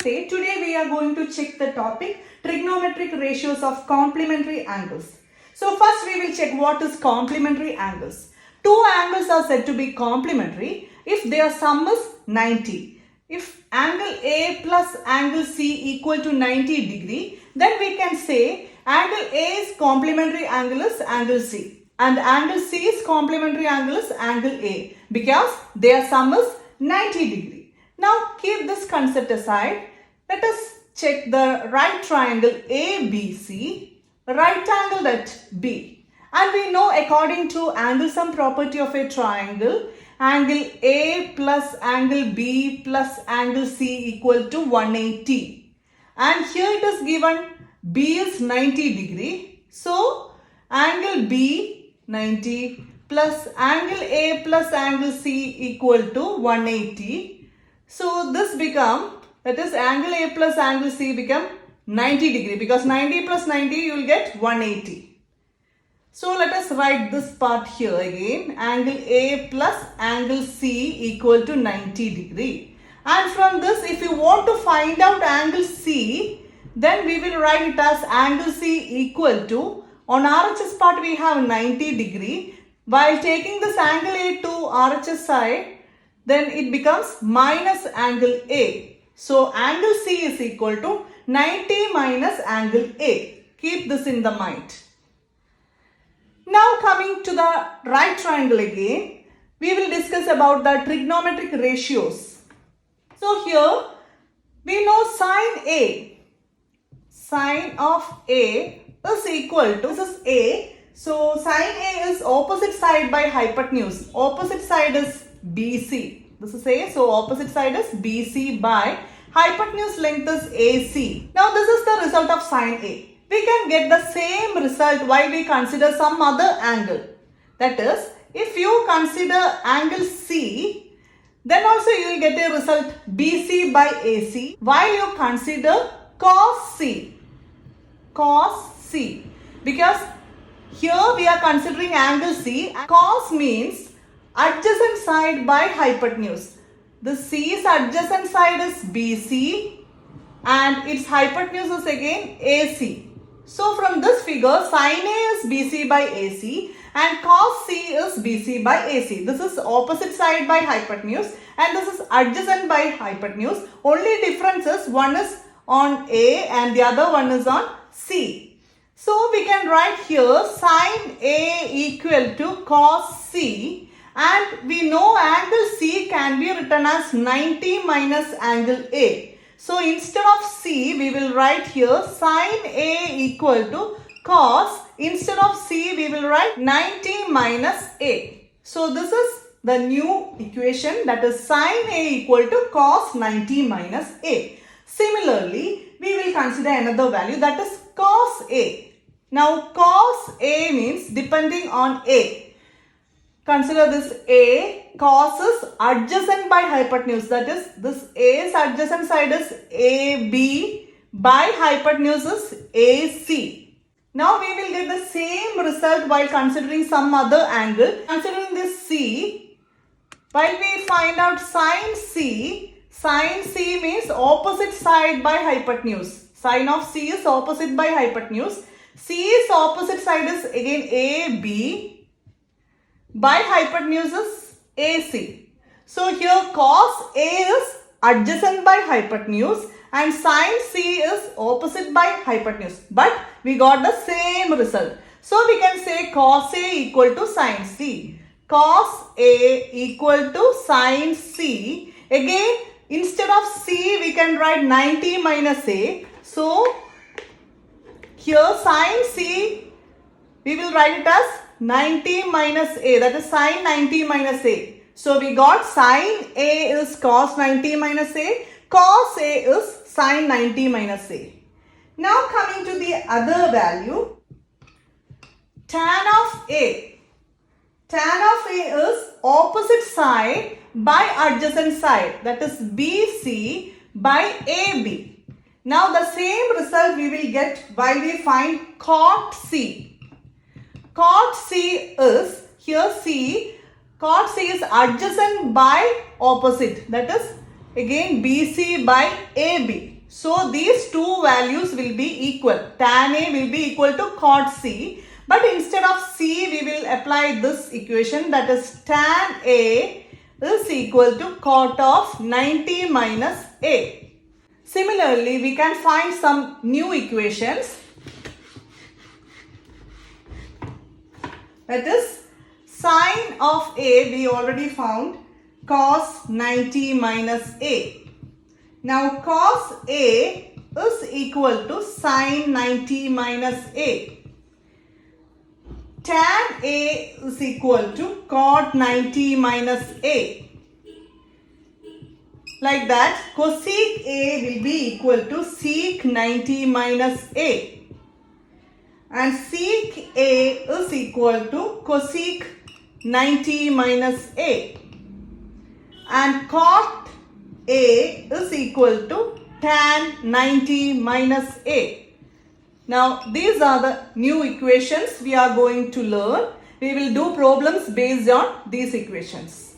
Namaste. Today we are going to check the topic trigonometric ratios of complementary angles. So first we will check what is complementary angles. Two angles are said to be complementary if their sum is 90. If angle A plus angle C equal to 90 degree, then we can say angle A's complementary angle is angle C and angle C's complementary angle is angle A because their sum is 90 degree. Now keep this concept aside. Let us check the right triangle ABC, right angle at B. And we know according to angle sum property of a triangle, angle A plus angle B plus angle C equal to 180. And here it is given B is 90 degree. So angle B 90 plus angle A plus angle C equal to 180. So this become, that is angle A plus angle C become 90 degree because 90 plus 90 you will get 180. So let us write this part here again. Angle A plus angle C equal to 90 degree. And from this, if you want to find out angle C, then we will write it as angle C equal to, on RHS part we have 90 degree. While taking this angle A to RHS side, then it becomes minus angle A. So angle C is equal to 90 minus angle A. Keep this in the mind. Now coming to the right triangle again, we will discuss about the trigonometric ratios. So here we know sine A. Sine of A is equal to, this is A. So sine A is opposite side by hypotenuse. Opposite side is BC. This is A, so opposite side is BC by hypotenuse length is AC. Now this is the result of sine A. We can get the same result while we consider some other angle. That is, if you consider angle C, then also you will get a result BC by AC while you consider cos C. Cos C. Because here we are considering angle C. Cos means adjacent side by hypotenuse. The C's adjacent side is BC and its hypotenuse is again AC. So from this figure, sin A is BC by AC and cos C is BC by AC. This is opposite side by hypotenuse and this is adjacent by hypotenuse. Only difference is one is on A and the other one is on C. So we can write here sin A equal to cos C. And we know angle C can be written as 90 minus angle A. So instead of C, we will write here sin A equal to cos. Instead of C, we will write 90 minus A. So this is the new equation, that is sin A equal to cos 90 minus A. Similarly, we will consider another value, that is cos A. Now cos A means depending on A. Consider this A, cos is adjacent by hypotenuse, that is this A's adjacent side is AB by hypotenuse is AC. Now we will get the same result while considering some other angle. Considering this C, while we find out sin C means opposite side by hypotenuse. Sin of C is opposite by hypotenuse. C's opposite side is again AB. By hypotenuse is AC. So here cos A is adjacent by hypotenuse and sin C is opposite by hypotenuse. But we got the same result. So we can say cos A equal to sin C. Cos A equal to sin C. Again, instead of C we can write 90 minus A. So here sin C we will write it as 90 minus A, that is sin 90 minus A. So we got sin A is cos 90 minus A, cos A is sin 90 minus A. Now coming to the other value, tan of A. Tan of A is opposite side by adjacent side, that is BC by AB. Now the same result we will get while we find cot C. Cot C is, here C, cot C is adjacent by opposite, that is again BC by AB. So these two values will be equal. Tan A will be equal to cot C. But instead of C, we will apply this equation, that is tan A is equal to cot of 90 minus A. Similarly, we can find some new equations. That is sine of A, we already found cos 90 minus A. Now cos A is equal to sine 90 minus A. Tan A is equal to cot 90 minus A. Like that, cosec A will be equal to sec 90 minus A. And sec A is equal to cosec 90 minus A. And cot A is equal to tan 90 minus A. Now, these are the new equations we are going to learn. We will do problems based on these equations.